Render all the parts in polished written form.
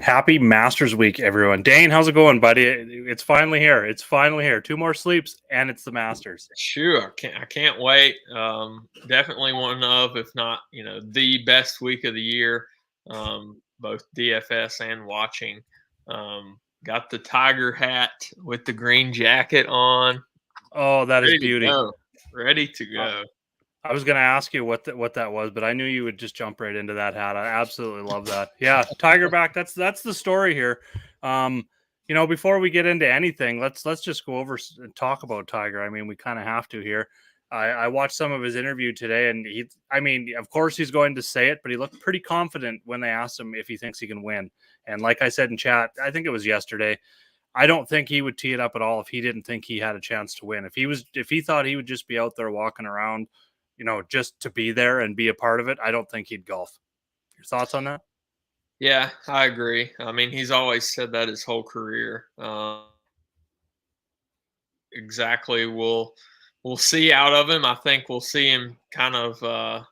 Happy Masters Week, everyone. Dane, how's it going, buddy? It's finally here. It's finally here. 2 more sleeps, and it's the Masters. Sure, I can't wait. Definitely one of, if not, the best week of the year, both DFS and watching. Got the Tiger hat with the green jacket on. Oh, that is beauty. Ready to go. I was going to ask you what that was, but I knew you would just jump right into that hat. I absolutely love that. Yeah, Tiger back. That's the story here. Before we get into anything, let's just go over and talk about Tiger. I mean, we kind of have to here. I watched some of his interview today, and of course he's going to say it, but he looked pretty confident when they asked him if he thinks he can win. And like I said in chat, I think it was yesterday, I don't think he would tee it up at all if he didn't think he had a chance to win. If he thought he would just be out there walking around, just to be there and be a part of it, I don't think he'd golf. Your thoughts on that? Yeah, I agree. I mean, he's always said that his whole career. Exactly. We'll see out of him. I think we'll see him kind of,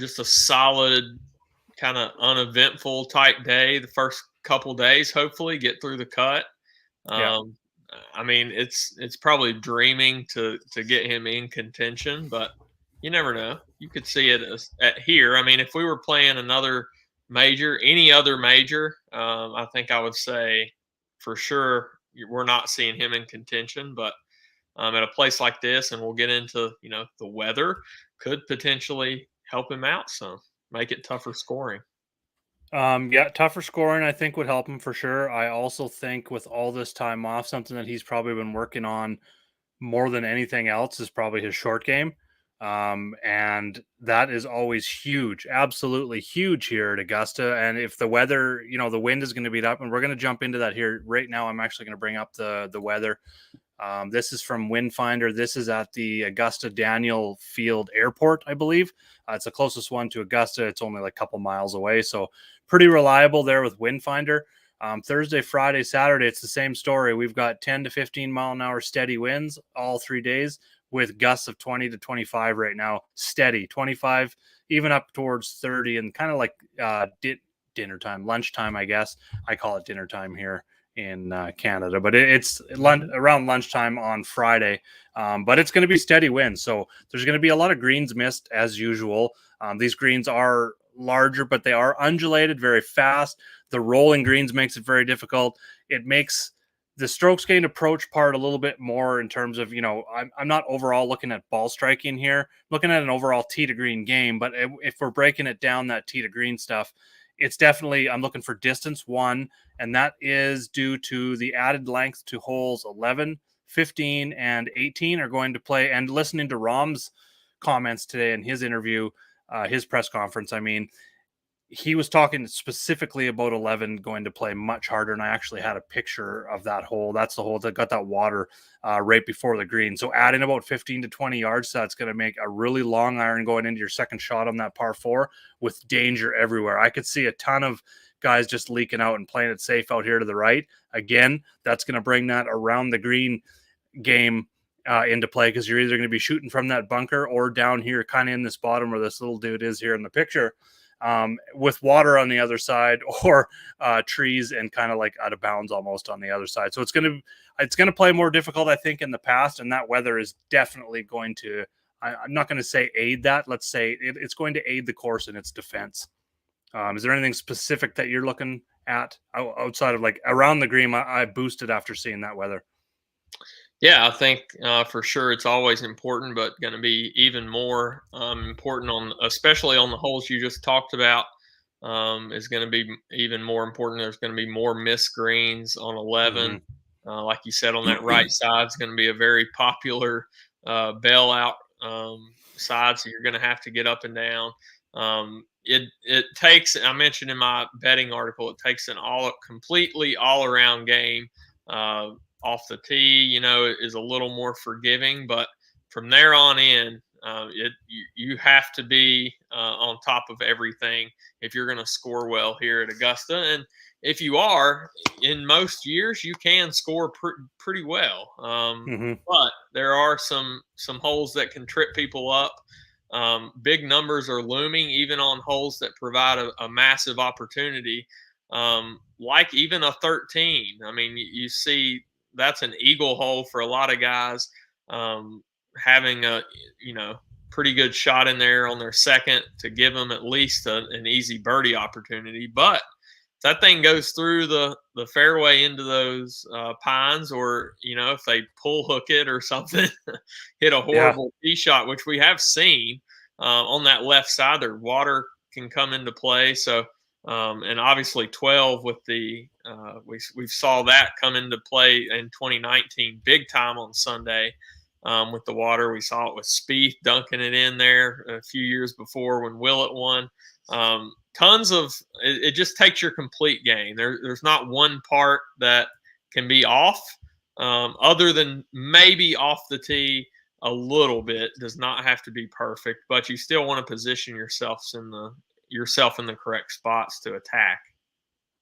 just a solid, kind of uneventful type day. The first couple days, hopefully, get through the cut. Yeah. I mean, it's probably dreaming to get him in contention, but you never know. You could see it at here. I mean, if we were playing another major, any other major, I think I would say for sure we're not seeing him in contention. But at a place like this, and we'll get into, the weather could potentially help him out some, make it tougher scoring. Tougher scoring, I think, would help him for sure. I also think with all this time off, something that he's probably been working on more than anything else is probably his short game. And that is always huge, absolutely huge here at Augusta. And if the weather, the wind is going to beat up, and we're going to jump into that here right now. I'm actually going to bring up the weather. This is from Windfinder. This is at the Augusta Daniel Field Airport, I believe. It's the closest one to Augusta. It's only like a couple miles away, so pretty reliable there with Windfinder. Thursday, Friday, Saturday, it's the same story. We've got 10 to 15 mile an hour steady winds all 3 days, with gusts of 20 to 25 right now. Steady 25, even up towards 30, and kind of like dinner time, lunchtime, I guess. I call it dinner time here in Canada, but it's around lunchtime on Friday. But it's going to be steady winds, so there's going to be a lot of greens missed as usual. These greens are larger, but they are undulated very fast. The rolling greens makes it very difficult. It makes the strokes gained approach part a little bit more in terms of, I'm not overall looking at ball striking here, I'm looking at an overall tee to green game. But if we're breaking it down, that tee to green stuff, it's definitely, I'm looking for distance one, and that is due to the added length to holes 11, 15, and 18 are going to play. And listening to Rahm's comments today in his interview, his press conference, I mean, he was talking specifically about 11 going to play much harder, and I actually had a picture of that hole. That's the hole that got that water right before the green. So adding about 15 to 20 yards, that's going to make a really long iron going into your second shot on that par 4 with danger everywhere. I could see a ton of guys just leaking out and playing it safe out here to the right. Again, that's going to bring that around the green game into play, because you're either going to be shooting from that bunker or down here kind of in this bottom where this little dude is here in the picture, with water on the other side, or trees and kind of like out of bounds almost on the other side. So it's going to play more difficult, I think, in the past, and that weather is definitely going to, I'm not going to say aid that. Let's say it's going to aid the course in its defense. Is there anything specific that you're looking at outside of like around the green? I boosted after seeing that weather. Yeah, I think for sure it's always important, but going to be even more important especially on the holes you just talked about, is going to be even more important. There's going to be more missed greens on 11. Like you said, on that right side is going to be a very popular bailout side, so you're going to have to get up and down. It takes, I mentioned in my betting article, it takes an completely all around game. Off the tee, is a little more forgiving, but from there on in, you have to be on top of everything if you're going to score well here at Augusta. And if you are, in most years, you can score pretty well. But there are some holes that can trip people up. Big numbers are looming, even on holes that provide a massive opportunity. like even a 13. I mean, you see that's an eagle hole for a lot of guys, having a pretty good shot in there on their second to give them at least an easy birdie opportunity. But if that thing goes through the fairway into those pines, or if they pull hook it or something, hit a Yeah. horrible tee shot, which we have seen on that left side, their water can come into play. So and obviously 12 with the we saw that come into play in 2019 big time on Sunday. With the water, we saw it with Spieth dunking it in there a few years before when Willett won. Tons of it just takes your complete game. There's not one part that can be off, other than maybe off the tee a little bit. Does not have to be perfect, but you still want to position yourself in the correct spots to attack.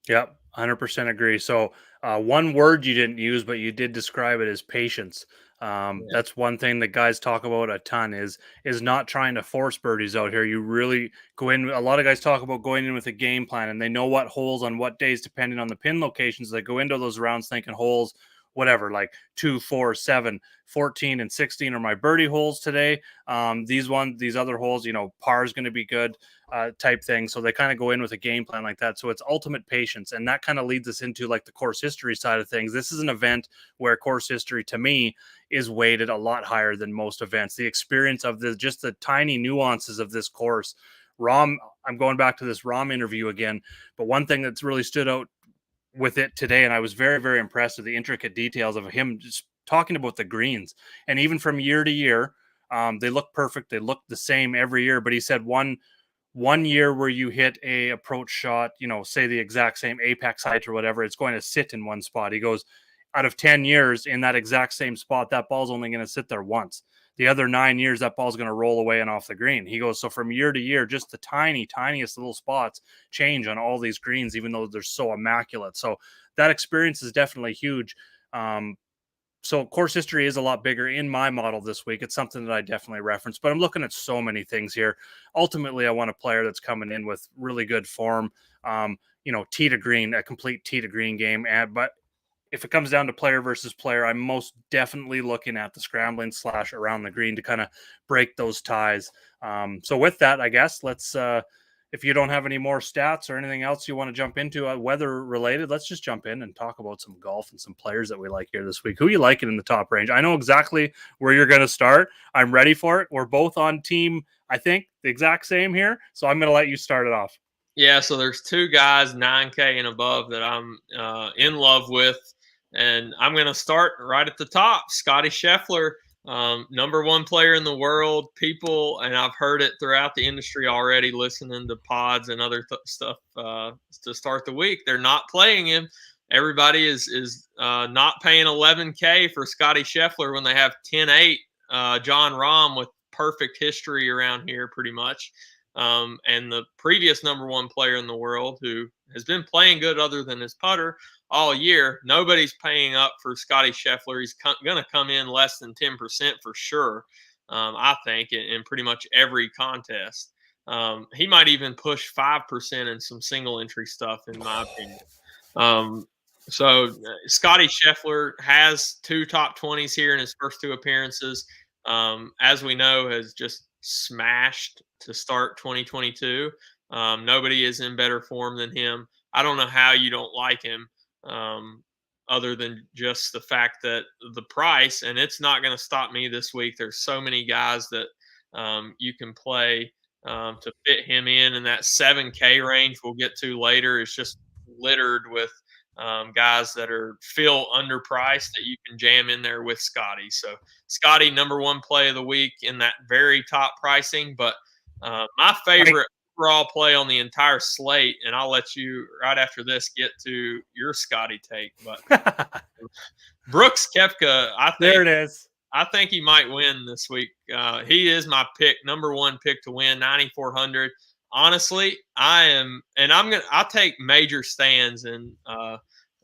Yep, 100% agree. So, one word you didn't use, but you did describe it as patience. Yeah. That's one thing that guys talk about a ton is not trying to force birdies out here. You really go in. A lot of guys talk about going in with a game plan, and they know what holes on what days, depending on the pin locations. They go into those rounds thinking holes, whatever, like 2, 4, 7, 14, and 16 are my birdie holes today. These other holes, par is going to be good, type thing. So they kind of go in with a game plan like that. So it's ultimate patience. And that kind of leads us into like the course history side of things. This is an event where course history to me is weighted a lot higher than most events. The experience of just the tiny nuances of this course. I'm going back to this Rahm interview again, but one thing that's really stood out with it today, and I was very, very impressed with the intricate details of him just talking about the greens. And even from year to year, they look perfect. They look the same every year. But he said one year where you hit a approach shot, say the exact same apex height or whatever, it's going to sit in one spot. He goes, out of 10 years in that exact same spot, that ball's only going to sit there once. The other 9 years, that ball's going to roll away and off the green. He goes, so from year to year, just the tiniest little spots change on all these greens, even though they're so immaculate. So that experience is definitely huge. So course history is a lot bigger in my model this week. It's something that I definitely reference, but I'm looking at so many things here. Ultimately, I want a player that's coming in with really good form, tee to green, a complete tee to green game. But if it comes down to player versus player, I'm most definitely looking at the scrambling / around the green to kind of break those ties. So with that, I guess let's, if you don't have any more stats or anything else you want to jump into weather related, let's just jump in and talk about some golf and some players that we like here this week. Who you liking in the top range? I know exactly where you're going to start. I'm ready for it. We're both on team, I think, the exact same here. So I'm going to let you start it off. Yeah, so there's two guys 9K and above that I'm in love with, and I'm going to start right at the top. Scotty Scheffler, number one player in the world. People, and I've heard it throughout the industry already, listening to pods and other stuff to start the week. They're not playing him. Everybody is not paying 11K for Scotty Scheffler when they have 10-8. John Rahm with perfect history around here, pretty much. And the previous number one player in the world who has been playing good other than his putter all year, nobody's paying up for Scotty Scheffler. He's going to come in less than 10% for sure, I think, in pretty much every contest. He might even push 5% in some single entry stuff, in my opinion. Scotty Scheffler has 2 top 20s here in his first 2 appearances. As we know, has just smashed to start 2022. Nobody is in better form than him. I don't know how you don't like him, other than just the fact that the price, and it's not going to stop me this week. There's so many guys that you can play to fit him in that 7K range we'll get to later. Is just littered with guys that feel underpriced that you can jam in there with Scotty. So Scotty, number one play of the week in that very top pricing. But my favorite overall play on the entire slate, and I'll let you right after this get to your Scotty take. But Brooks Koepka, There it is. I think he might win this week. He is my pick, number one pick to win, 9,400. Honestly, I'll take major stands in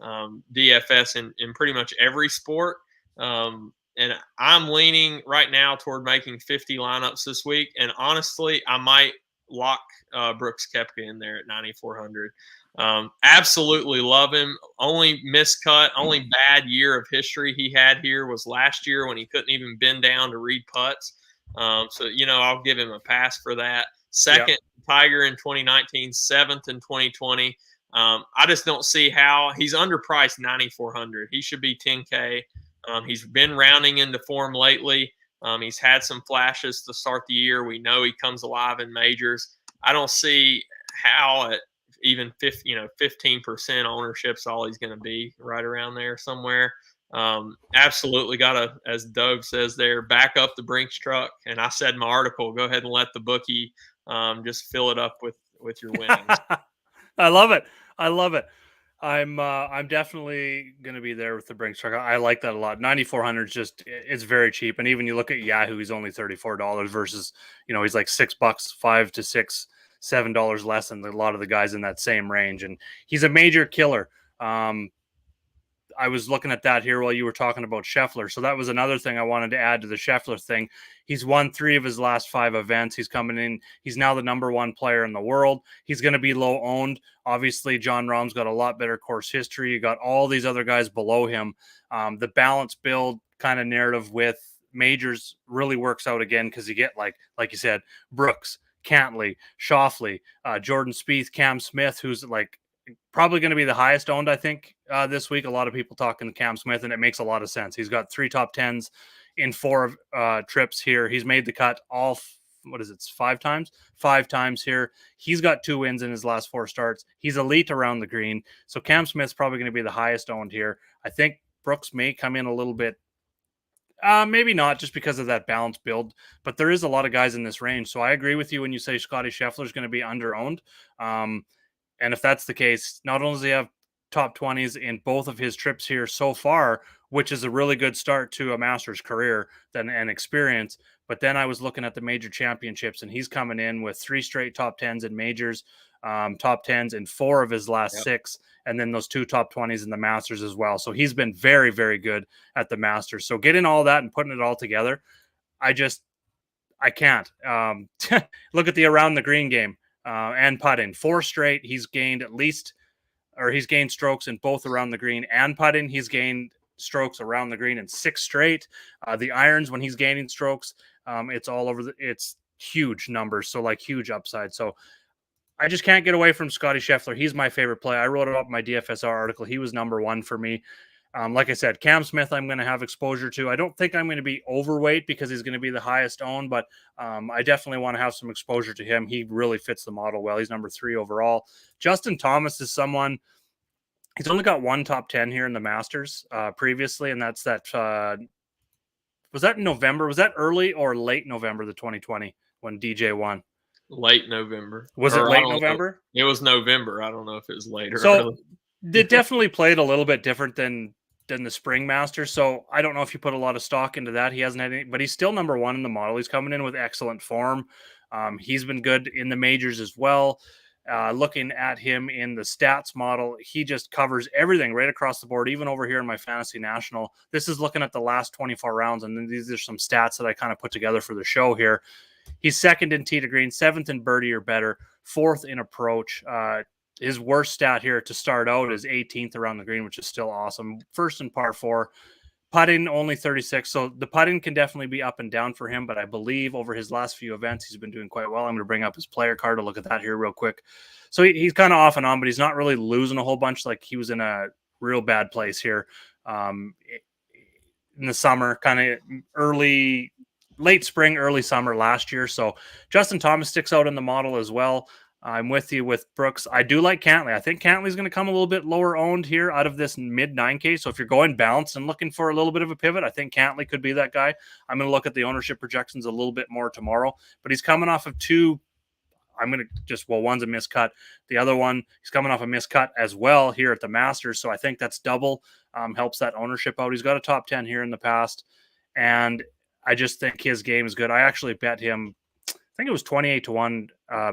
DFS in pretty much every sport. And I'm leaning right now toward making 50 lineups this week. And honestly, I might lock Brooks Koepka in there at 9,400. Absolutely love him. Only miscut, only bad year of history he had here was last year when he couldn't even bend down to read putts. So, I'll give him a pass for that. Second, Tiger in 2019, seventh in 2020. I just don't see how he's underpriced 9,400. He should be 10K. He's been rounding into form lately. He's had some flashes to start the year. We know he comes alive in majors. I don't see how at even 15% ownership's all he's going to be, right around there somewhere. Absolutely got to, as Doug says there, back up the Brinks truck. And I said in my article, go ahead and let the bookie just fill it up with your winnings. I love it. I love it. I'm definitely going to be there with the Brinks truck. I like that a lot. 9,400 is just, it's very cheap. And even you look at Yahoo, he's only $34 versus, he's like $6, $5 to $6, $7 less than a lot of the guys in that same range. And he's a major killer. I was looking at that here while you were talking about Scheffler. So that was another thing I wanted to add to the Scheffler thing. He's won 3 of his last 5 events. He's coming in. He's now the number 1 player in the world. He's going to be low owned. Obviously, Jon Rahm's got a lot better course history. You got all these other guys below him. The balance build kind of narrative with majors really works out again because you get like you said, Brooks, Cantley, Schauffele, Jordan Spieth, Cam Smith, who's like probably going to be the highest owned, I think, this week. A lot of people talking Cam Smith, and it makes a lot of sense. He's got 3 top 10s in 4 trips here. He's made the cut all, 5 times? 5 times here. He's got 2 wins in his last 4 starts. He's elite around the green. So Cam Smith's probably going to be the highest owned here. I think Brooks may come in a little bit. Maybe not just because of that balance build, but there is a lot of guys in this range. So I agree with you when you say Scotty Scheffler is going to be under owned. And if that's the case, not only does he have top 20s in both of his trips here so far, which is a really good start to a Masters career and experience, but then I was looking at the major championships, and he's coming in with 3 straight top 10s in majors, top 10s in 4 of his last 6, and then those 2 top 20s in the Masters as well. So he's been very, very good at the Masters. So getting all that and putting it all together, I can't. Look at the around the green game. And putting 4 straight. He's gained strokes in both around the green and putting. He's gained strokes around the green in 6 straight. The irons, when he's gaining strokes, it's all over. It's huge numbers. So like huge upside. So I just can't get away from Scotty Scheffler. He's my favorite play. I wrote it up in my DFSR article. He was number 1 for me. Like I said, Cam Smith, I'm going to have exposure to. I don't think I'm going to be overweight because he's going to be the highest owned, but I definitely want to have some exposure to him. He really fits the model well. He's number 3 overall. Justin Thomas is someone, he's only got 1 top 10 here in the Masters previously, and that's that. Was that in November? Was that early or late November, the 2020, when DJ won? Late November. Was it late November? It was November. I don't know if it was later. So it definitely played a little bit different than the spring Masters. So I don't know if you put a lot of stock into that. He hasn't had any, but he's still number 1 in the model. He's coming in with excellent form. He's been good in the majors as well. Looking at him in the stats model, he just covers everything right across the board, even over here in my Fantasy National. This is looking at the last 24 rounds, and then these are some stats that I kind of put together for the show here. He's 2nd in tee to green, 7th in birdie or better, 4th in approach. His worst stat here to start out is 18th around the green, which is still awesome. 1st in par 4. Putting only 36. So the putting can definitely be up and down for him, but I believe over his last few events, he's been doing quite well. I'm going to bring up his player card to look at that here real quick. So he's kind of off and on, but he's not really losing a whole bunch. Like he was in a real bad place here in the summer, kind of late spring, early summer last year. So Justin Thomas sticks out in the model as well. I'm with you with Brooks. I do like Cantley. I think Cantley's going to come a little bit lower owned here out of this mid 9K. So if you're going balanced and looking for a little bit of a pivot, I think Cantley could be that guy. I'm going to look at the ownership projections a little bit more tomorrow, but he's coming off of 2. One's a miscut. The other one, he's coming off a miscut as well here at the Masters. So I think that's double, helps that ownership out. He's got a top 10 here in the past. And I just think his game is good. I actually bet him, I think it was 28 to 1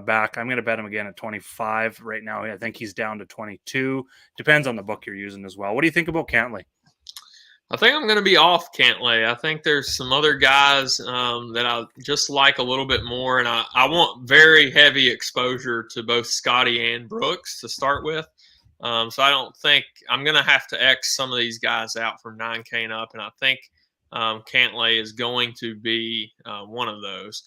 back. I'm going to bet him again at 25 right now. I think he's down to 22. Depends on the book you're using as well. What do you think about Cantley? I think I'm going to be off Cantlay. I think there's some other guys that I just like a little bit more, and I want very heavy exposure to both Scotty and Brooks to start with. So I don't think I'm going to have to X some of these guys out from 9K and up, and I think Cantlay is going to be one of those.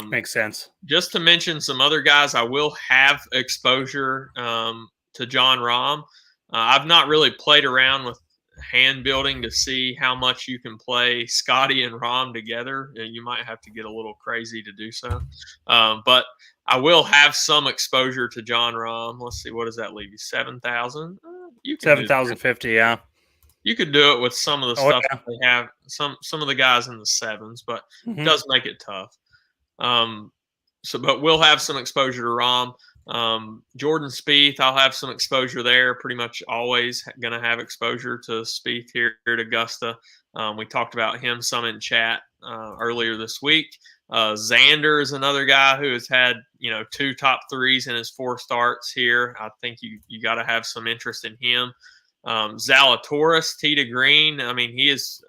Makes sense. Just to mention some other guys, I will have exposure to John Rahm. I've not really played around with hand building to see how much you can play Scotty and Rahm together. You might have to get a little crazy to do so. But I will have some exposure to John Rahm. Let's see, what does that leave you? 7,000? You can 7,050, yeah. You could do it with some of the stuff that they have, some of the guys in the sevens, but it does make it tough. But we'll have some exposure to Rahm. Jordan Spieth, I'll have some exposure there. Pretty much always going to have exposure to Spieth here at Augusta. We talked about him some in chat earlier this week. Xander is another guy who has had 2 top threes in his 4 starts here. I think you got to have some interest in him. Zalatoris, tee to green. I mean, he is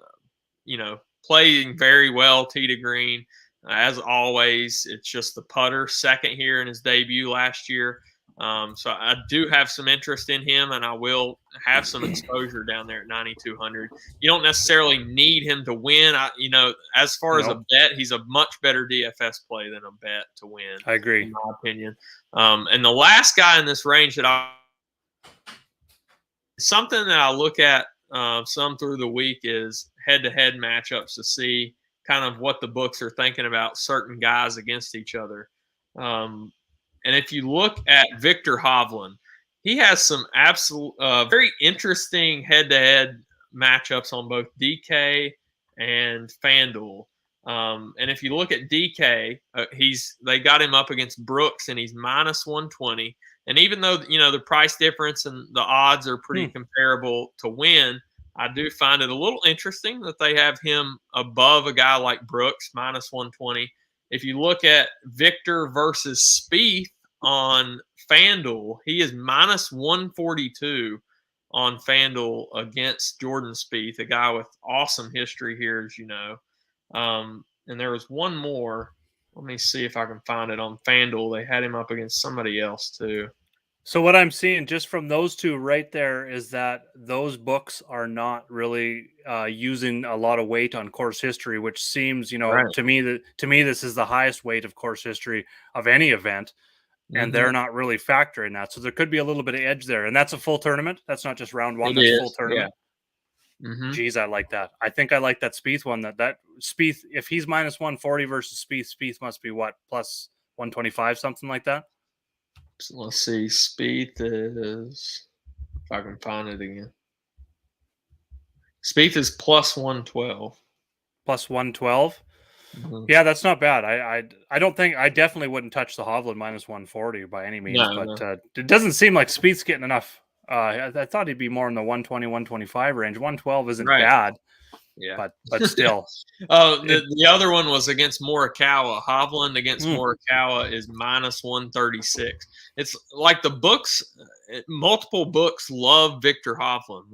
playing very well tee to green. As always, it's just the putter, second here in his debut last year. So I do have some interest in him, and I will have some exposure down there at 9,200. You don't necessarily need him to win. As far as a bet, he's a much better DFS play than a bet to win. I agree, in my opinion. And the last guy in this range that something that I look at some through the week is head-to-head matchups to see kind of what the books are thinking about certain guys against each other. And if you look at Victor Hovland, he has some absolute very interesting head-to-head matchups on both DK and FanDuel. And if you look at DK, they got him up against Brooks, and he's minus 120. And even though the price difference and the odds are pretty comparable to win, I do find it a little interesting that they have him above a guy like Brooks, minus 120. If you look at Victor versus Spieth on FanDuel, he is minus 142 on FanDuel against Jordan Spieth, a guy with awesome history here, as you know. And there was one more. Let me see if I can find it on FanDuel. They had him up against somebody else too. So what I'm seeing just from those two right there is that those books are not really using a lot of weight on course history, which seems, to me this is the highest weight of course history of any event, and they're not really factoring that. So there could be a little bit of edge there, and that's a full tournament. That's not just round one. That's full tournament. Yeah. Geez, I like that. I think I like that Spieth one. That Spieth, if he's minus 140 versus Spieth must be what, plus 125, something like that. So let's see. Spieth is, if I can find it again. Spieth is plus 112. Plus 112? Yeah, that's not bad. I don't think, I definitely wouldn't touch the Hovland minus 140 by any means, but it doesn't seem like Spieth's getting enough. I thought he'd be more in the 120, 125 range. 112 isn't bad. Yeah, but still. The other one was against Morikawa. Hovland against Morikawa is minus 136. It's like the books, multiple books love Victor Hovland.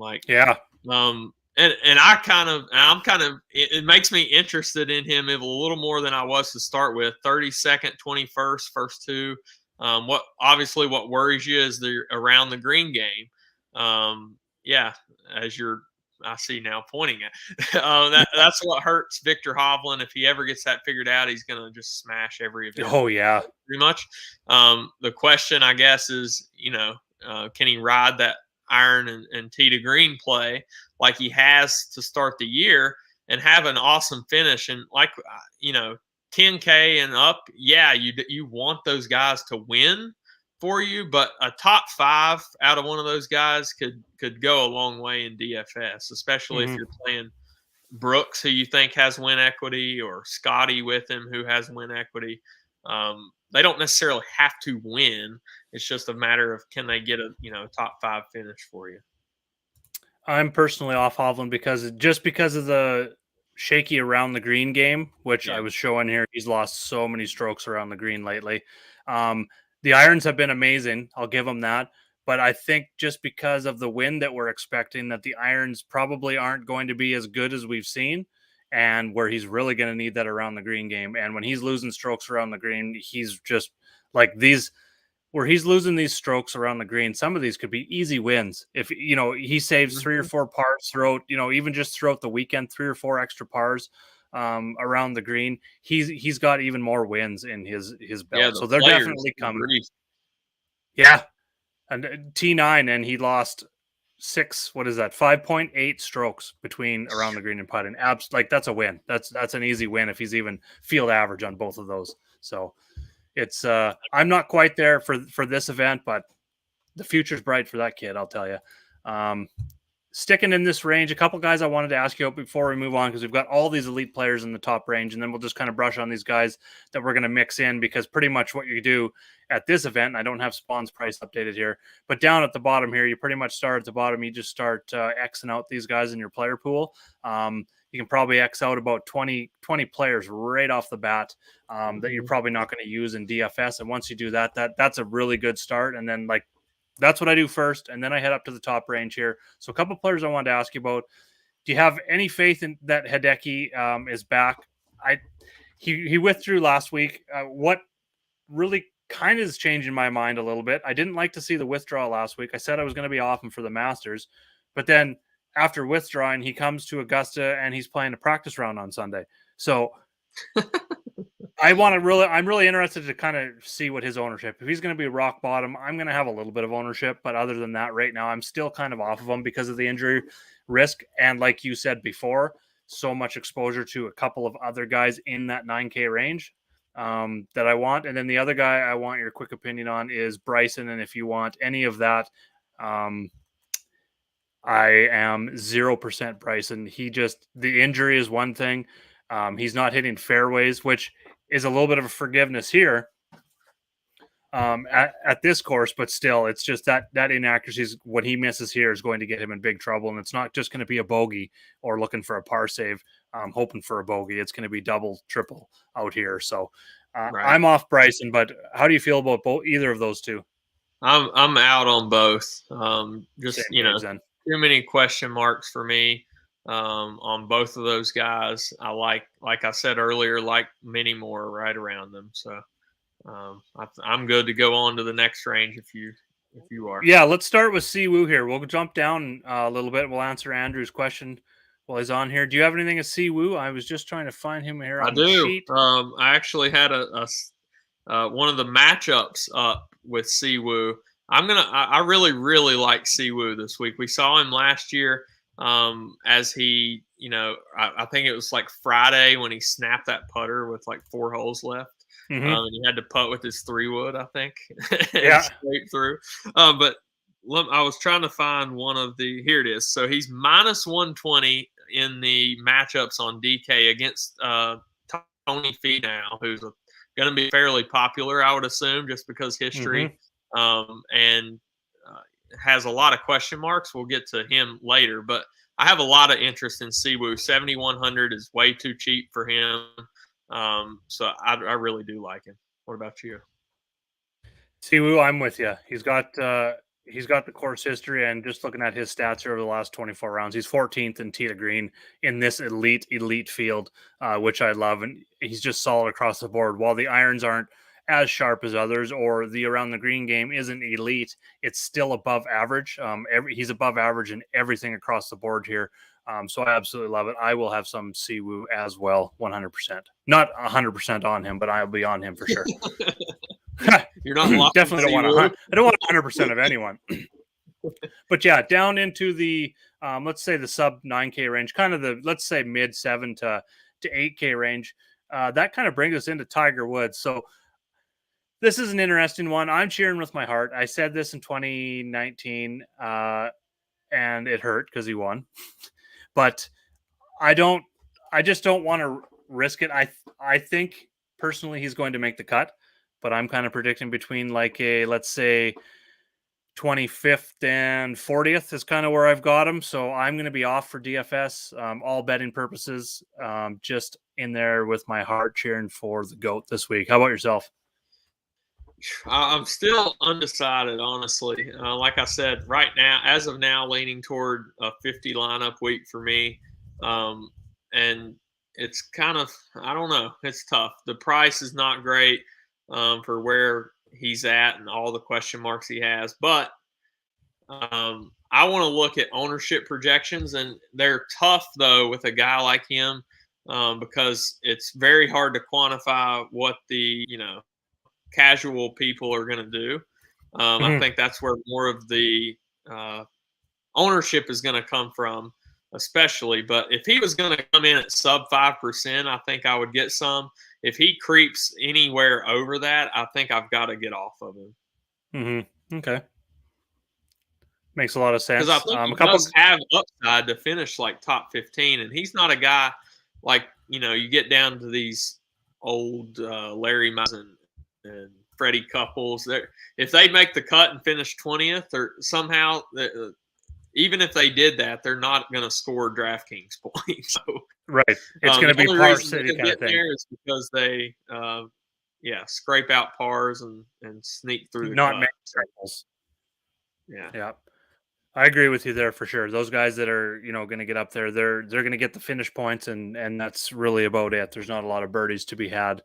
And I'm kind of, it makes me interested in him a little more than I was to start with. 32nd, 21st, first two. What worries you is the around the green game. As I see now pointing at that's what hurts Victor Hovland. If he ever gets that figured out, he's going to just smash every event. Oh yeah, pretty much. The question, I guess, is can he ride that iron and tee to green play like he has to start the year and have an awesome finish? And 10K and up, you want those guys to win for you, but a top 5 out of one of those guys could go a long way in DFS, especially if you're playing Brooks, who you think has win equity, or Scotty with him, who has win equity. They don't necessarily have to win. It's just a matter of, can they get a top 5 finish for you? I'm personally off Hovland because of the shaky around the green game, which I was showing here. He's lost so many strokes around the green lately. The irons have been amazing. I'll give him that. But I think just because of the wind that we're expecting, that the irons probably aren't going to be as good as we've seen, and where he's really going to need that around the green game. And when he's losing strokes around the green, he's just like these where he's losing these strokes around the green. Some of these could be easy wins if he saves 3 or 4 pars throughout, even just throughout the weekend, 3 or 4 extra pars around the green. He's got even more wins in his belt, so they're definitely coming. Yeah, and T9, and he lost 5.8 strokes between around the green and putting. That's a win. That's an easy win if he's even field average on both of those. So it's I'm not quite there for this event, but the future's bright for that kid, I'll tell you. Sticking in this range, a couple guys I wanted to ask you before we move on, because we've got all these elite players in the top range, and then we'll just kind of brush on these guys that we're going to mix in, because pretty much what you do at this event, I don't have Spawn's price updated here, but down at the bottom here, you pretty much start at the bottom. You just start Xing out these guys in your player pool. You can probably X out about 20 players right off the bat that you're probably not going to use in DFS. And once you do that, that's a really good start. And then that's what I do first, and then I head up to the top range here. So a couple players I wanted to ask you about. Do you have any faith in that Hideki is back? He withdrew last week. What really kind of is changing my mind a little bit. I didn't like to see the withdrawal last week. I said I was going to be off him for the Masters, but then after withdrawing, he comes to Augusta and he's playing a practice round on Sunday. So I'm really interested to kind of see what his ownership. If he's going to be rock bottom, I'm going to have a little bit of ownership. But other than that, right now, I'm still kind of off of him because of the injury risk. And like you said before, so much exposure to a couple of other guys in that 9K range that I want. And then the other guy I want your quick opinion on is Bryson. And if you want any of that, I am 0% Bryson. The injury is one thing. He's not hitting fairways, which is a little bit of a forgiveness here at this course, but still, it's just that inaccuracy, what he misses here is going to get him in big trouble. And it's not just going to be a bogey or looking for a par save, hoping for a bogey. It's going to be double, triple out here. So right. I'm off Bryson, but how do you feel about either of those two? I'm out on both. Too many question marks for me on both of those guys. I like I said earlier, like many more right around them. So I'm good to go on to the next range if you are. Yeah, let's start with Siwoo here. We'll jump down a little bit. We'll answer Andrew's question while he's on here. Do you have anything at Siwoo? I was just trying to find him here on the sheet. I actually had one of the matchups up with Siwoo. I really, really like Siwoo this week. We saw him last year as he, I think it was like Friday when he snapped that putter with like 4 holes left. Mm-hmm. And he had to putt with his 3-wood, I think. Yeah. Straight through. But I was trying to find one of here it is. So he's minus 120 in the matchups on DK against Tony Finau, who's going to be fairly popular, I would assume, just because history. Mm-hmm. And has a lot of question marks. We'll get to him later, but I have a lot of interest in Siwoo. 7,100 is way too cheap for him. So I really do like him. What about you? Siwoo, I'm with you. He's got the course history, and just looking at his stats over the last 24 rounds, he's 14th in tee to green in this elite field, which I love. And he's just solid across the board. While the irons aren't as sharp as others, or the around the green game isn't elite, it's still above average. He's above average in everything across the board here. So I absolutely love it. I will have some Siwoo as well, 100%. Not 100% on him, but I'll be on him for sure. You're not definitely don't want I don't want 100% of anyone. But yeah, down into the let's say the sub 9K range, kind of the let's say mid 7 to 8K range. That kind of brings us into Tiger Woods. So this is an interesting one. I'm cheering with my heart. I said this in 2019, and it hurt because he won. But I just don't want to risk it. I think personally he's going to make the cut, but I'm kind of predicting between let's say 25th and 40th is kind of where I've got him. So I'm going to be off for DFS, all betting purposes, just in there with my heart cheering for the GOAT this week. How about yourself? I'm still undecided, honestly. Like I said, right now, as of now, leaning toward a 50 lineup week for me. And it's kind of, I don't know, it's tough. The price is not great for where he's at and all the question marks he has. But I want to look at ownership projections, and they're tough, though, with a guy like him because it's very hard to quantify what the, casual people are going to do. I Mhm. think that's where more of the uh, ownership is going to come from, especially. But if he was going to come in at sub 5%, I think I would get some. If he creeps anywhere over that, I think I've got to get off of him Okay. Makes a lot of because I sense. think A he couple. does have upside to finish like top 15, and he's not a guy like you get down to these old Larry Madison and Freddie Couples. If they make the cut and finish 20th, or somehow, even if they did that, they're not going to score DraftKings points. So Right. It's going the to be only par reason city they're kind of getting thing. there is because they, scrape out pars and sneak through the Not cut. many So, triples. yeah. Yeah. I agree with you there for sure. Those guys that are, going to get up there, they're going to get the finish points, and that's really about it. There's not a lot of birdies to be had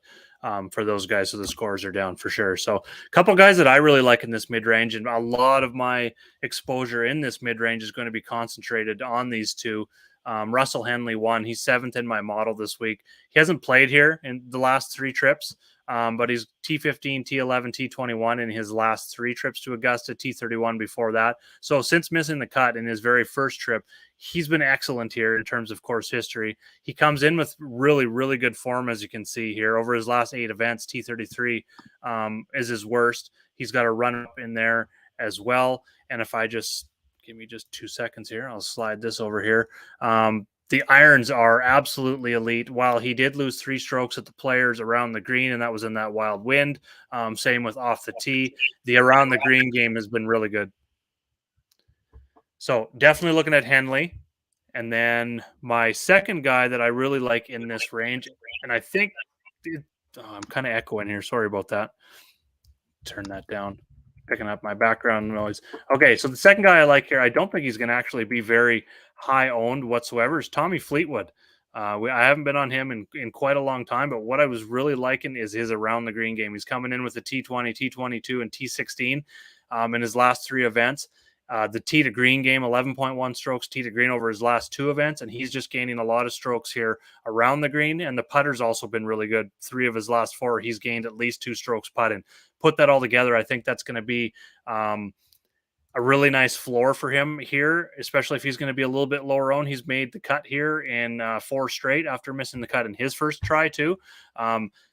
for those guys, so the scores are down for sure. So, a couple guys that I really like in this mid range, and a lot of my exposure in this mid range is going to be concentrated on these two. Russell Henley won. He's seventh in my model this week. He hasn't played here in the last three trips. But he's T15, T11, T21 in his last three trips to Augusta, T31 before that. So since missing the cut in his very first trip, he's been excellent here in terms of course history. He comes in with really, really good form, as you can see here. Over his last 8 events, T33 is his worst. He's got a run up in there as well. And if I just give me just 2 seconds here, I'll slide this over here. The irons are absolutely elite. While he did lose 3 strokes at the Players around the green, and that was in that wild wind, same with off the tee, the around the green game has been really good. So definitely looking at Henley. And then my second guy that I really like in this range, and I think I'm kind of echoing here. Sorry about that. Turn that down. Picking up my background noise. Okay, so the second guy I like here, I don't think he's going to actually be very high owned whatsoever, is Tommy Fleetwood. I haven't been on him in quite a long time, but what I was really liking is his around the green game. He's coming in with a T20, T22, and T16 in his last 3 events. The tee to green game, 11.1 strokes tee to green over his last 2 events, and he's just gaining a lot of strokes here around the green. And the putter's also been really good. 3 of his last 4, he's gained at least 2 strokes putting. Put that all together, I think that's going to be a really nice floor for him here, especially if he's going to be a little bit lower owned. He's made the cut here in 4 straight after missing the cut in his first try too.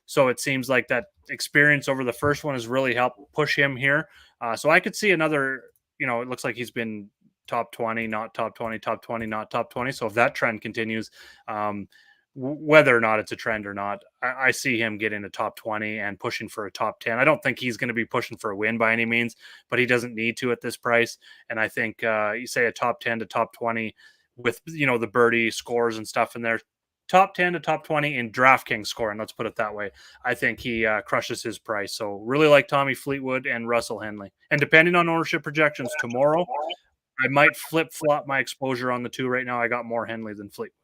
So it seems like that experience over the first one has really helped push him here. So I could see another, it looks like he's been top 20, not top 20, top 20, not top 20. So if that trend continues, whether or not it's a trend or not, I see him getting a top 20 and pushing for a top 10. I don't think he's going to be pushing for a win by any means, but he doesn't need to at this price. And I think you say a top 10 to top 20 with, the birdie scores and stuff in there, top 10 to top 20 in DraftKings scoring. Let's put it that way. I think he crushes his price. So really like Tommy Fleetwood and Russell Henley. And depending on ownership projections tomorrow, I might flip flop my exposure on the two. Right now, I got more Henley than Fleetwood.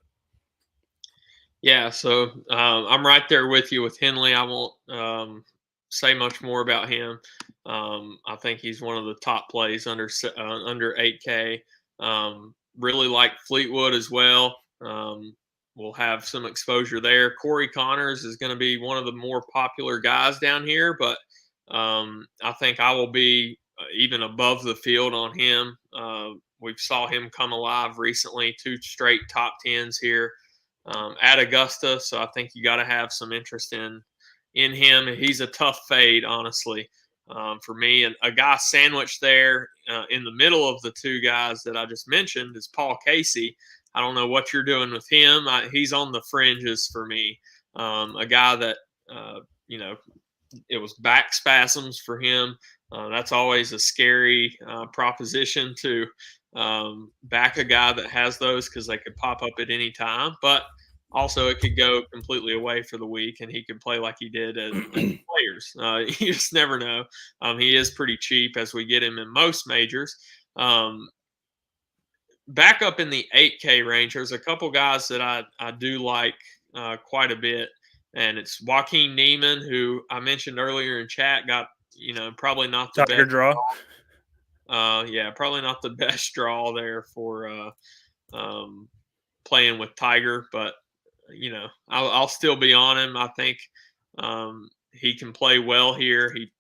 Yeah, so I'm right there with you with Henley. I won't say much more about him. I think he's one of the top plays under 8K. Really like Fleetwood as well. We'll have some exposure there. Corey Connors is going to be one of the more popular guys down here, but I think I will be even above the field on him. We saw him come alive recently, 2 straight top 10s here at Augusta. So I think you got to have some interest in him. He's a tough fade, honestly, for me. And a guy sandwiched there in the middle of the 2 guys that I just mentioned is Paul Casey. I don't know what you're doing with him. He's on the fringes for me. A guy that, it was back spasms for him. That's always a scary proposition to back a guy that has those because they could pop up at any time. But Also, it could go completely away for the week, and he could play like he did at Players. You just never know. He is pretty cheap as we get him in most majors. Um, Back up in the 8K range, there's a couple guys that I do like quite a bit, and it's Joaquin Neiman, who I mentioned earlier in chat, got probably not the Tiger best. draw. Yeah, probably not the best draw there for playing with Tiger, but I'll still be on him. I think he can play well here. He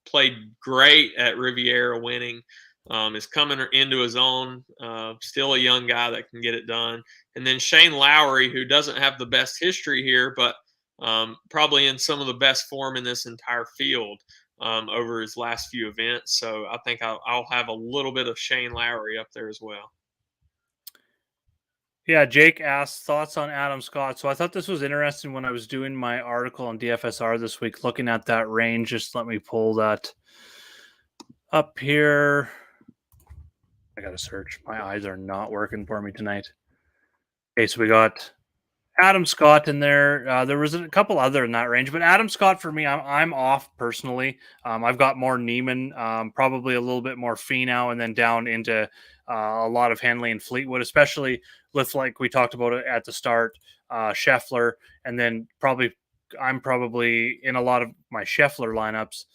played great at Riviera winning. Is coming into his own. Still a young guy that can get it done. And then Shane Lowry, who doesn't have the best history here, but probably in some of the best form in this entire field over his last few events. So I think I'll have a little bit of Shane Lowry up there as well. Yeah, Jake asked thoughts on Adam Scott. So I thought this was interesting when I was doing my article on DFSR this week, looking at that range. Just let me pull that up here. I got to search. My eyes are not working for me tonight. Okay, so we got Adam Scott in there. There was a couple other in that range, but Adam Scott for me, I'm off personally. I've got more Neiman, probably a little bit more Finau, and then down into a lot of Henley and Fleetwood, especially with like we talked about it at the start, Scheffler, and then I'm probably in a lot of my Scheffler lineups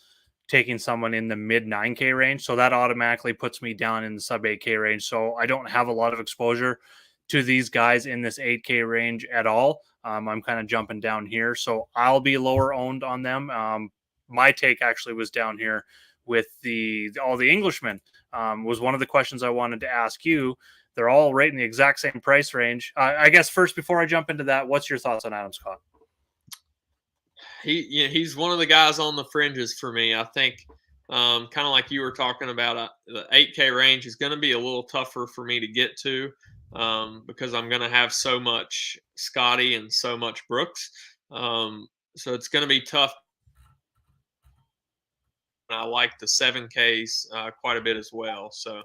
taking someone in the mid 9K range. So that automatically puts me down in the sub 8K range. So I don't have a lot of exposure to these guys in this 8K range at all. I'm kind of jumping down here. So I'll be lower owned on them. My take actually was down here with all the Englishmen. Was one of the questions I wanted to ask you. They're all right in the exact same price range. I guess first, before I jump into that, what's your thoughts on Adam Scott? He's one of the guys on the fringes for me. I think kind of like you were talking about, the 8K range is going to be a little tougher for me to get to because I'm going to have so much Scotty and so much Brooks. So it's going to be tough. I like the 7Ks quite a bit as well. So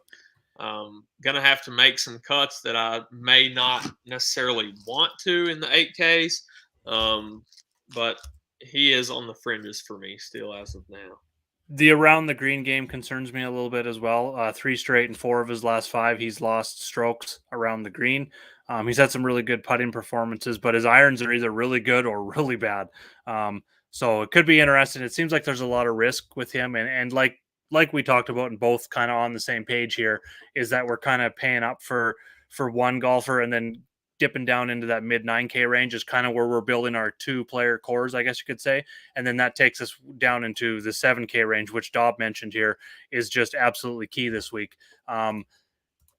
going to have to make some cuts that I may not necessarily want to in the 8Ks. But he is on the fringes for me still as of now. The around the green game concerns me a little bit as well. 3 straight and 4 of his last 5, he's lost strokes around the green. He's had some really good putting performances, but his irons are either really good or really bad. So it could be interesting. It seems like there's a lot of risk with him, and like we talked about, and both kind of on the same page here, is that we're kind of paying up for one golfer and then dipping down into that mid 9K range is kind of where we're building our 2-player cores, I guess you could say. And then that takes us down into the 7K range, which Dob mentioned here is just absolutely key this week.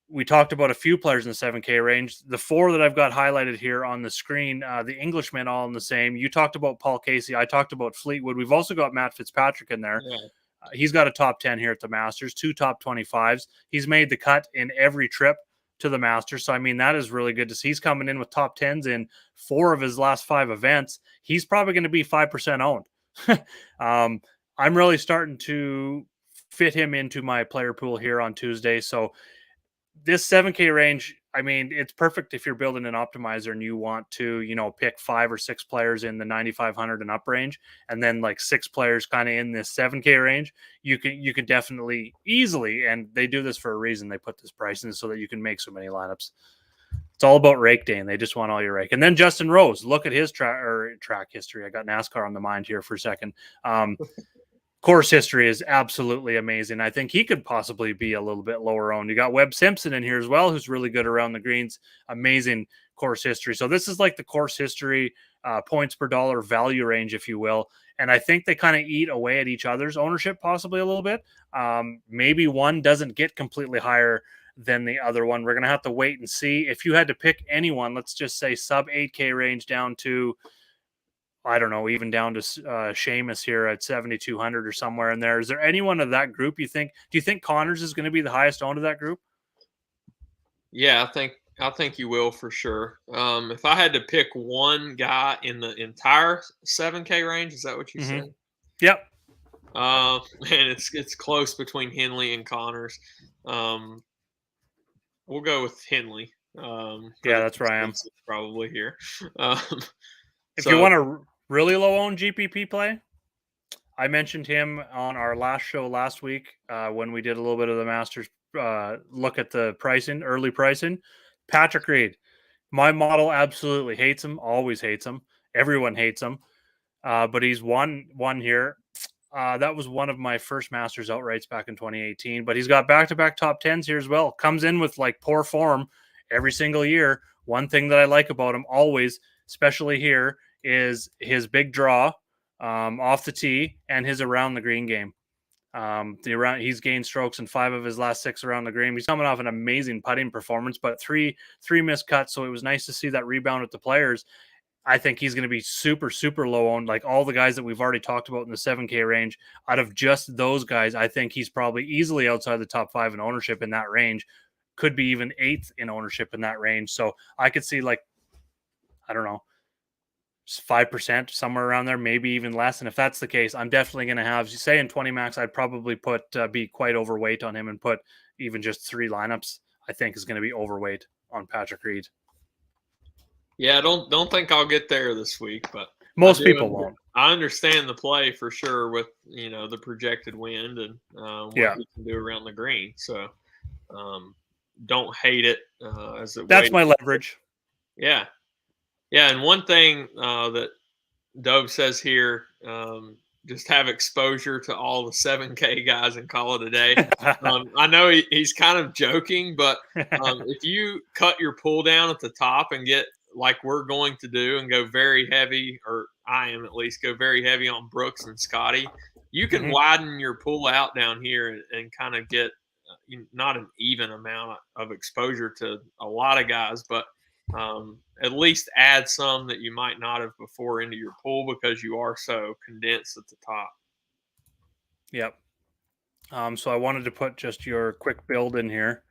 We talked about a few players in the 7K range. The 4 that I've got highlighted here on the screen, the Englishmen all in the same. You talked about Paul Casey. I talked about Fleetwood. We've also got Matt Fitzpatrick in there. Yeah. He's got a top 10 here at the Masters, 2 top 25s. He's made the cut in every trip to the Masters. So, I mean, that is really good to see. He's coming in with top 10s in 4 of his last 5 events. He's probably going to be 5% owned. I'm really starting to fit him into my player pool here on Tuesday. So this 7K range, I mean, it's perfect if you're building an optimizer and you want to, pick 5 or 6 players in the 9,500 and up range, and then like 6 players kind of in this 7K range. You can definitely easily, and they do this for a reason. They put this price in so that you can make so many lineups. It's all about rake day, and they just want all your rake. And then Justin Rose, look at his track history. I got NASCAR on the mind here for a second. Course history is absolutely amazing. I think he could possibly be a little bit lower owned. You got Webb Simpson in here as well, who's really good around the greens. Amazing course history. So this is like the course history points per dollar value range, if you will. And I think they kind of eat away at each other's ownership possibly a little bit. Maybe one doesn't get completely higher than the other one. We're going to have to wait and see. If you had to pick anyone, let's just say sub 8K range down to, I don't know, even down to Seamus here at 7,200 or somewhere in there. Is there anyone of that group you think? Do you think Connors is going to be the highest owned of that group? Yeah, I think you will for sure. If I had to pick one guy in the entire 7K range, is that what you said? Yep. Man, it's close between Henley and Connors. We'll go with Henley. Yeah, that's where I am. Probably here. If you want to really low own GPP play, I mentioned him on our last show last week when we did a little bit of the Masters look at the pricing, early pricing. Patrick Reed, my model absolutely hates him, always hates him. Everyone hates him, but he's won here. That was one of my first Masters outrights back in 2018, but he's got back-to-back top 10s here as well. Comes in with like poor form every single year. One thing that I like about him always, especially here, is his big draw off the tee and his around the green game. He's gained strokes in 5 of his last 6 around the green. He's coming off an amazing putting performance, but three missed cuts. So it was nice to see that rebound with the players. I think he's going to be super, super low owned. Like all the guys that we've already talked about in the 7K range, out of just those guys, I think he's probably easily outside the top 5 in ownership in that range. Could be even 8th in ownership in that range. So I could see like, I don't know, 5%, somewhere around there, maybe even less. And if that's the case, I'm definitely going to have, say in 20 max, I'd probably put be quite overweight on him and put even just 3 lineups. I think is going to be overweight on Patrick Reed. Yeah, I don't think I'll get there this week, but most people won't. I understand the play for sure with the projected wind and what you can do around the green. So don't hate it that's my leverage. Yeah. Yeah, and one thing that Dove says here, just have exposure to all the 7K guys and call it a day. I know he's kind of joking, but if you cut your pull down at the top and get like we're going to do and go very heavy, or I am at least, go very heavy on Brooks and Scotty, you can widen your pull out down here and kind of get not an even amount of exposure to a lot of guys, but at least add some that you might not have before into your pool because you are so condensed at the top. Yep. So I wanted to put just your quick build in here.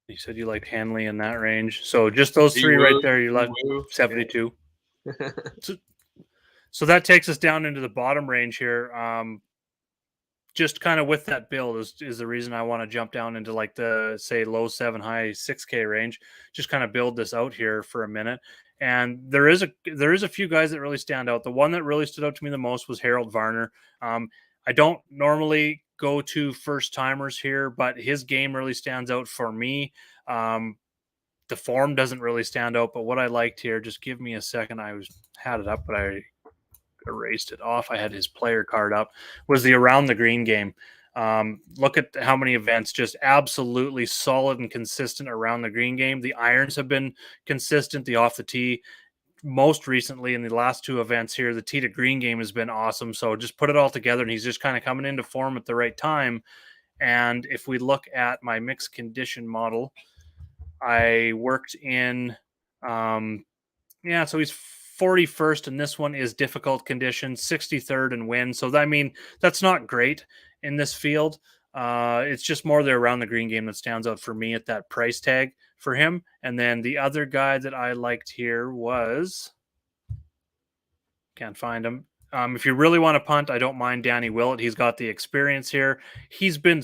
You said you liked Henley in that range. So just those 3 right there, you let 72. Yeah. So that takes us down into the bottom range here. Just kind of with that build is the reason I want to jump down into like the, say, low 7, high 6K range. Just kind of build this out here for a minute. And there is a few guys that really stand out. The one that really stood out to me the most was Harold Varner. I don't normally go to first timers here, but his game really stands out for me. The form doesn't really stand out, but what I liked here, just give me a second. I had it up, but I erased it off. I had his player card up, was the around the green game. Look at how many events, just absolutely solid and consistent around the green game. The irons have been consistent, the off the tee. Most recently in the last 2 events here, the tee to green game has been awesome. So just put it all together and he's just kind of coming into form at the right time. And if we look at my mixed condition model, I worked in, so he's 41st, and this one is difficult conditions, 63rd in wind. So, that's not great in this field. It's just more the around the green game that stands out for me at that price tag for him. And then the other guy that I liked here was, can't find him. If you really want to punt, I don't mind Danny Willett. He's got the experience here. He's been,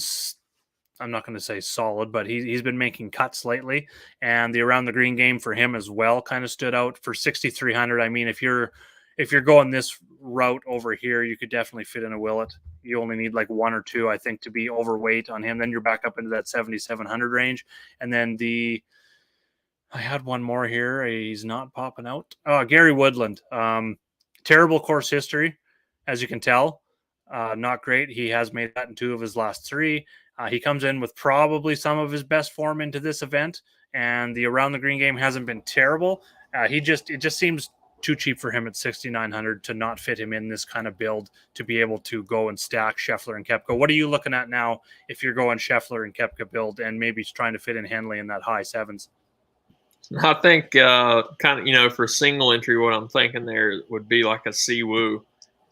I'm not going to say solid, but he's been making cuts lately, and the around the green game for him as well kind of stood out for 6,300. I mean, if you're going this route over here, you could definitely fit in a Willett. You only need like 1 or 2, I think, to be overweight on him. Then you're back up into that 7,700 range, and then I had one more here. He's not popping out. Gary Woodland. Terrible course history, as you can tell. Not great. He has made that in 2 of his last 3. He comes in with probably some of his best form into this event, and the around the green game hasn't been terrible. It just seems too cheap for him at 6,900 to not fit him in this kind of build to be able to go and stack Scheffler and Koepka. What are you looking at now if you're going Scheffler and Koepka build and maybe trying to fit in Henley in that high 7s? I think kind of, for single entry, what I'm thinking there would be like a Siwoo.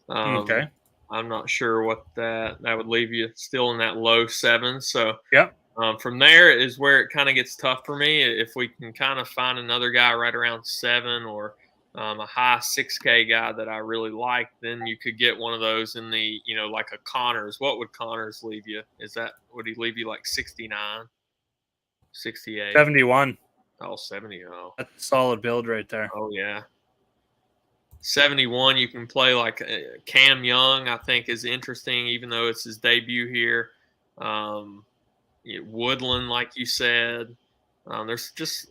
Okay. I'm not sure what that would leave you still in that low 7s. So yep. From there is where it kind of gets tough for me. If we can kind of find another guy right around 7 or a high 6K guy that I really like, then you could get one of those in the, like a Connors. What would Connors leave you? Would he leave you like 69, 68? 71. Oh, 70. Oh, That's a solid build right there. oh yeah. 71, you can play like Cam Young, I think is interesting, even though it's his debut here. Um, Woodland, like you said. There's just,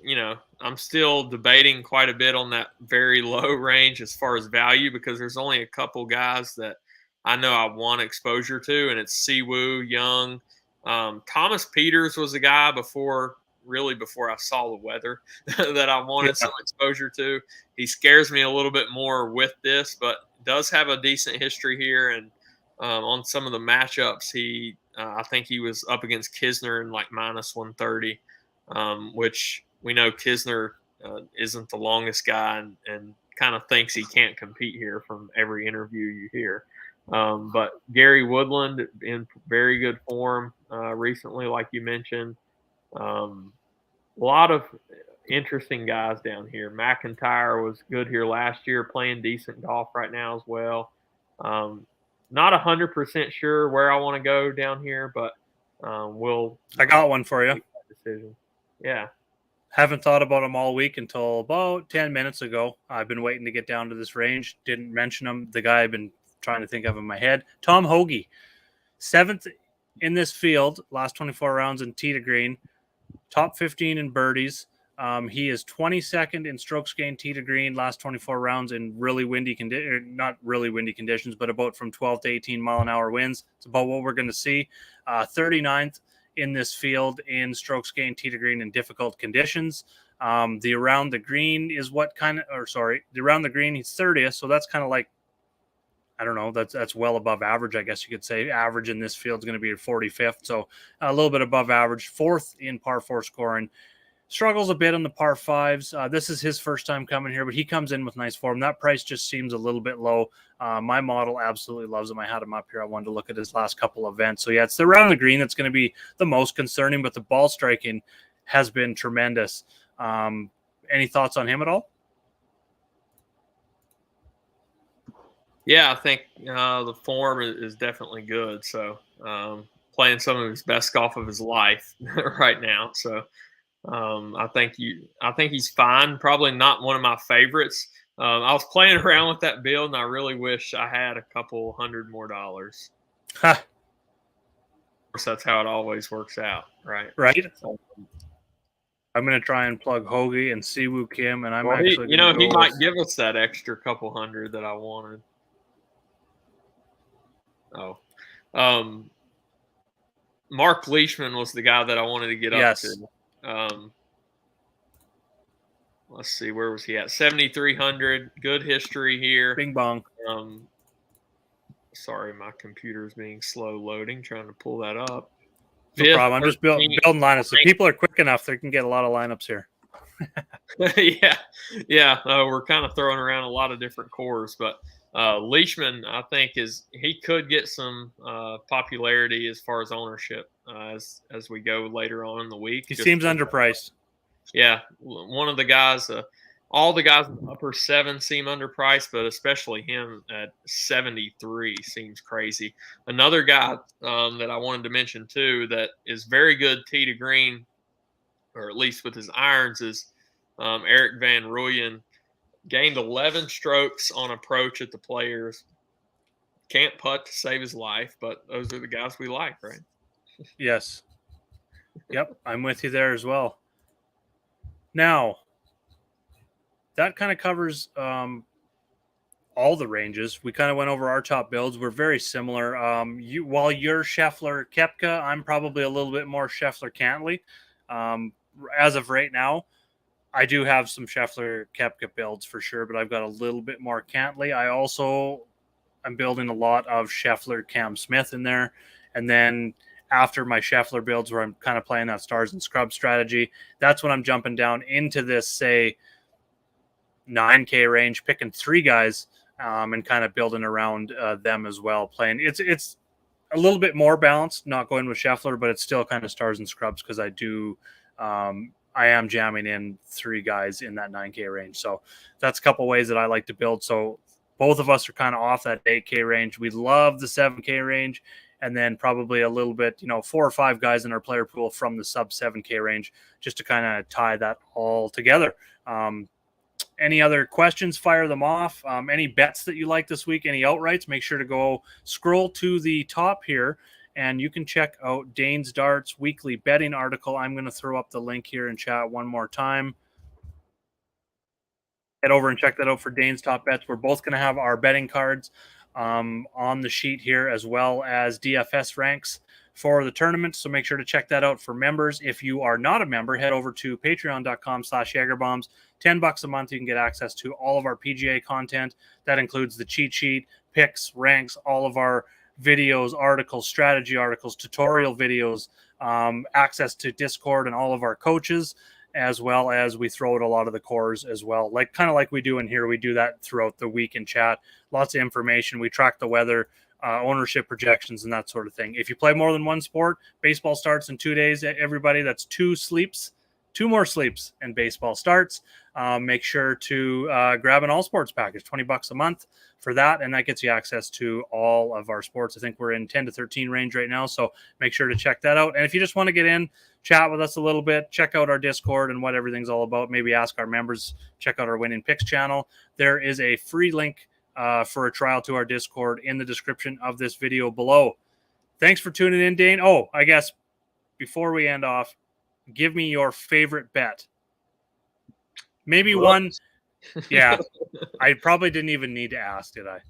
I'm still debating quite a bit on that very low range as far as value because there's only a couple guys that I know I want exposure to, and it's Siwoo, Young. Thomas Peters was a guy before I saw the weather that I wanted some exposure to. He scares me a little bit more with this, but does have a decent history here. And on some of the matchups, I think he was up against Kisner in like minus 130, which we know Kisner isn't the longest guy and kind of thinks he can't compete here from every interview you hear. But Gary Woodland in very good form recently, like you mentioned. A lot of interesting guys down here. McIntyre was good here last year, playing decent golf right now as well. Not 100% sure where I want to go down here, but I got one for you. Decision. Yeah. Haven't thought about him all week until about 10 minutes ago. I've been waiting to get down to this range. Didn't mention him. The guy I've been trying to think of in my head. Tom Hoagy, 7th in this field, last 24 rounds in tee to green, top 15 in birdies. He is 22nd in strokes gained tee to green, last 24 rounds in really windy conditions, not really windy conditions, but about from 12 to 18 mile an hour winds. It's about what we're going to see. 39th in this field in strokes gained tee to green in difficult conditions. The around the green is the around the green, he's 30th. So that's kind of like, I don't know, that's well above average, I guess you could say. Average in this field is going to be 45th. So a little bit above average. 4th in par 4 scoring. Struggles a bit on the par 5s. This is his first time coming here, but he comes in with nice form. That price just seems a little bit low. My model absolutely loves him. I had him up here. I wanted to look at his last couple events. So, yeah, it's the around the green that's going to be the most concerning, but the ball striking has been tremendous. Any thoughts on him at all? Yeah, I think the form is definitely good. So, playing some of his best golf of his life right now. So, I think he's fine. Probably not one of my favorites. I was playing around with that build, and I really wish I had a couple $100 more. Of course, that's how it always works out, right? Right. I'm going to try and plug Hoagy and Siwoo Kim, and he might give us that extra couple hundred that I wanted. Oh, Mark Leishman was the guy that I wanted to get up to. Let's see, where was he at? 7,300. Good history here. Bing bong. Sorry, my computer is being slow loading. Trying to pull that up. No problem. I'm just building lineups. If people are quick enough, they can get a lot of lineups here. Yeah. We're kind of throwing around a lot of different cores, but Leishman, I think, he could get some popularity as far as ownership as we go later on in the week. He seems underpriced. Yeah, one of the guys. All the guys in the upper 7 seem underpriced, but especially him at 73 seems crazy. Another guy that I wanted to mention too that is very good tee to green, or at least with his irons, is Eric Van Rooyen. Gained 11 strokes on approach at the Players. Can't putt to save his life, but those are the guys we like, right? Yes. Yep, I'm with you there as well. Now, that kind of covers all the ranges. We kind of went over our top builds. We're very similar. While you're Scheffler Koepka, I'm probably a little bit more Scheffler Cantley. As of right now, I do have some Scheffler Koepka builds for sure, but I've got a little bit more Cantley. I'm building a lot of Scheffler Cam Smith in there. And then after my Scheffler builds where I'm kind of playing that stars and scrubs strategy, that's when I'm jumping down into this, say, 9K range, picking 3 guys and kind of building around them as well. Playing it's a little bit more balanced, not going with Scheffler, but it's still kind of stars and scrubs because I am jamming in 3 guys in that 9K range. So that's a couple ways that I like to build. So both of us are kind of off that 8K range. We love the 7K range. and then probably a little bit, 4 or 5 guys in our player pool from the sub 7K range, just to kind of tie that all together. Any other questions, fire them off. Any bets that you like this week, any outrights, make sure to go scroll to the top here, and you can check out Dane's Darts weekly betting article. I'm going to throw up the link here in chat one more time. Head over and check that out for Dane's Top Bets. We're both going to have our betting cards on the sheet here, as well as DFS ranks for the tournament. So make sure to check that out for members. If you are not a member, head over to patreon.com/JagerBombs. $10 a month. You can get access to all of our PGA content. That includes the cheat sheet, picks, ranks, all of our videos, articles, strategy articles, tutorial videos, access to Discord and all of our coaches, as well as we throw out a lot of the cores as well. Kind of like we do in here. We do that throughout the week in chat. Lots of information. We track the weather, ownership projections, and that sort of thing. If you play more than one sport, baseball starts in 2 days. Everybody, that's 2 more sleeps, and baseball starts. Make sure to grab an all sports package, $20 a month for that, and that gets you access to all of our sports. I think we're in 10 to 13 range right now, so make sure to check that out. And if you just want to get in, chat with us a little bit, check out our Discord and what everything's all about. Maybe ask our members, check out our Winning Picks channel. There is a free link for a trial to our Discord in the description of this video below. Thanks for tuning in, Dane. Oh, I guess before we end off, give me your favorite bet. Maybe one. Yeah, I probably didn't even need to ask, did I?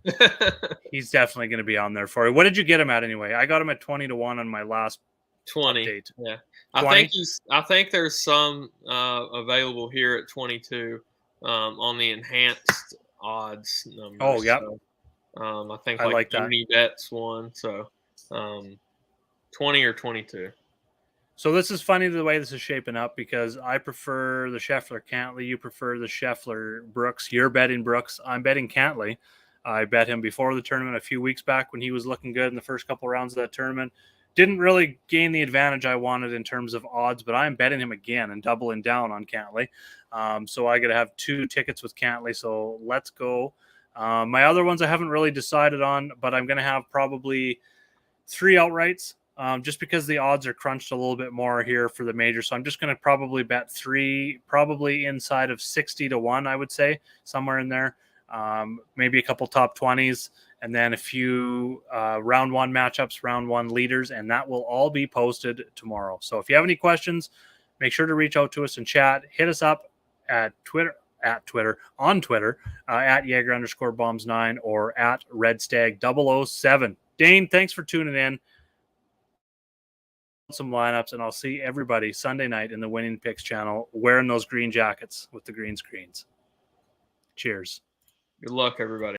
He's definitely going to be on there for you. What did you get him at anyway? I got him at 20-1 on my last 20. update. Yeah, 20? I think there's some available here at 22 on the enhanced odds numbers. Oh, yeah. So, I think I like that. Unibet's one. So 20 or 22. So this is funny the way this is shaping up, because I prefer the Scheffler Cantley. You prefer the Scheffler Brooks. You're betting Brooks. I'm betting Cantley. I bet him before the tournament a few weeks back when he was looking good in the first couple rounds of that tournament. Didn't really gain the advantage I wanted in terms of odds, but I'm betting him again and doubling down on Cantley. So I got to have 2 tickets with Cantley. So let's go. My other ones I haven't really decided on, but I'm going to have probably 3 outrights. Just because the odds are crunched a little bit more here for the major. So I'm just going to probably bet 3, probably inside of 60-1, I would say, somewhere in there. Maybe a couple top 20s, and then a few round 1 matchups, round 1 leaders, and that will all be posted tomorrow. So if you have any questions, make sure to reach out to us in chat. Hit us up at Twitter, at Jaeger_bombs9 or at redstag007. Dane, thanks for tuning in. Some lineups, and I'll see everybody Sunday night in the Winning Picks channel wearing those green jackets with the green screens. Cheers. Good luck, everybody.